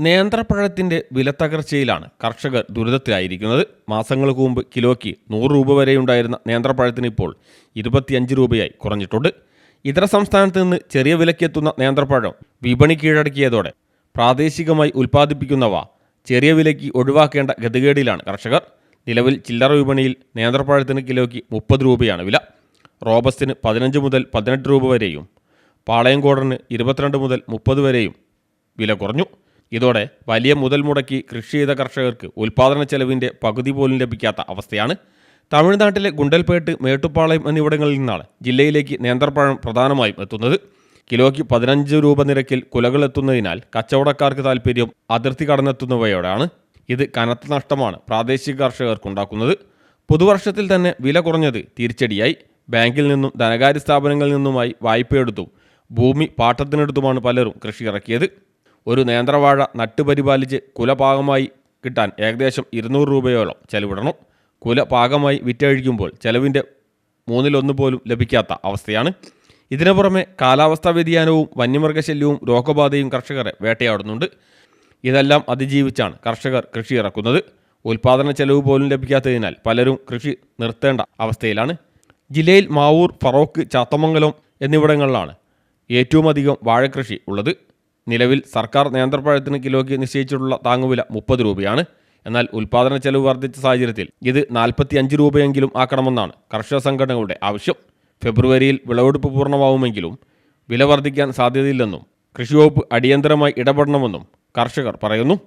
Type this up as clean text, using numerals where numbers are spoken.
നേന്ത്രപ്പഴത്തിൻ്റെ വിലത്തകർച്ചയിലാണ് കർഷകർ ദുരിതത്തിലായിരിക്കുന്നത്. മാസങ്ങൾക്ക് മുമ്പ് കിലോയ്ക്ക് 100 രൂപ വരെയുണ്ടായിരുന്ന നേന്ത്രപ്പഴത്തിന് ഇപ്പോൾ 25 രൂപയായി കുറഞ്ഞിട്ടുണ്ട്. ഇതര സംസ്ഥാനത്ത് നിന്ന് ചെറിയ വിലയ്ക്കെത്തുന്ന നേന്ത്രപ്പഴം വിപണി കീഴടക്കിയതോടെ പ്രാദേശികമായി ഉൽപ്പാദിപ്പിക്കുന്നവ ചെറിയ വിലയ്ക്ക് ഒഴിവാക്കേണ്ട ഗതികേടിലാണ് കർഷകർ. നിലവിൽ ചില്ലറ വിപണിയിൽ നേന്ത്രപ്പഴത്തിന് കിലോയ്ക്ക് 30 രൂപയാണ് വില. റോബസ്റ്റിന് 15 മുതൽ 18 രൂപ വരെയും പാളയംകോടന് 22 മുതൽ 30 വരെയും വില കുറഞ്ഞു. ഇതോടെ വലിയ മുതൽ മുടക്കി കൃഷി ചെയ്ത കർഷകർക്ക് ഉൽപ്പാദന ചെലവിൻ്റെ പകുതി പോലും ലഭിക്കാത്ത അവസ്ഥയാണ്. തമിഴ്നാട്ടിലെ ഗുണ്ടൽപേട്ട്, മേട്ടുപ്പാളയം എന്നിവിടങ്ങളിൽ നിന്നാണ് ജില്ലയിലേക്ക് നേന്ത്രപ്പഴം പ്രധാനമായും എത്തുന്നത്. കിലോയ്ക്ക് 15 രൂപ നിരക്കിൽ കുലകൾ എത്തുന്നതിനാൽ കച്ചവടക്കാർക്ക് താൽപ്പര്യം അതിർത്തി കടന്നെത്തുന്നവയോടാണ്. ഇത് കനത്ത നഷ്ടമാണ് പ്രാദേശിക കർഷകർക്കുണ്ടാക്കുന്നത്. പുതുവർഷത്തിൽ തന്നെ വില കുറഞ്ഞത് തിരിച്ചടിയായി. ബാങ്കിൽ നിന്നും ധനകാര്യ സ്ഥാപനങ്ങളിൽ നിന്നുമായി വായ്പയെടുത്തും ഭൂമി പാട്ടത്തിനെടുത്തുമാണ് പലരും കൃഷി ഇറക്കിയത്. ഒരു നേന്ത്രവാഴ നട്ടുപരിപാലിച്ച് കുല പാകമായി കിട്ടാൻ ഏകദേശം 200 രൂപയോളം ചെലവിടണം. കുല പാകമായി വിറ്റഴിക്കുമ്പോൾ ചെലവിൻ്റെ 1/3 പോലും ലഭിക്കാത്ത അവസ്ഥയാണ്. ഇതിനു പുറമെ കാലാവസ്ഥാ വ്യതിയാനവും വന്യമൃഗശല്യവും രോഗബാധയും കർഷകരെ വേട്ടയാടുന്നുണ്ട്. ഇതെല്ലാം അതിജീവിച്ചാണ് കർഷകർ കൃഷി ഇറക്കുന്നത്. ഉൽപ്പാദന ചെലവ് പോലും ലഭിക്കാത്തതിനാൽ പലരും കൃഷി നിർത്തേണ്ട അവസ്ഥയിലാണ്. ജില്ലയിൽ മാവൂർ, ഫറോക്ക്, ചാത്തമംഗലം എന്നിവിടങ്ങളിലാണ് ഏറ്റവും അധികം വാഴക്കൃഷി ഉള്ളത്. നിലവിൽ സർക്കാർ നേന്ത്രപ്പഴത്തിന് കിലോയ്ക്ക് നിശ്ചയിച്ചിട്ടുള്ള താങ്ങുവില 30 രൂപയാണ്. എന്നാൽ ഉൽപ്പാദന ചെലവ് വർദ്ധിച്ച സാഹചര്യത്തിൽ ഇത് 45 രൂപയെങ്കിലും ആക്കണമെന്നാണ് കർഷക സംഘടനകളുടെ ആവശ്യം. ഫെബ്രുവരിയിൽ വിളവെടുപ്പ് പൂർണ്ണമാവുമെങ്കിലും വില വർദ്ധിക്കാൻ സാധ്യതയില്ലെന്നും കൃഷിവകുപ്പ് അടിയന്തരമായി ഇടപെടണമെന്നും കർഷകർ പറയുന്നു.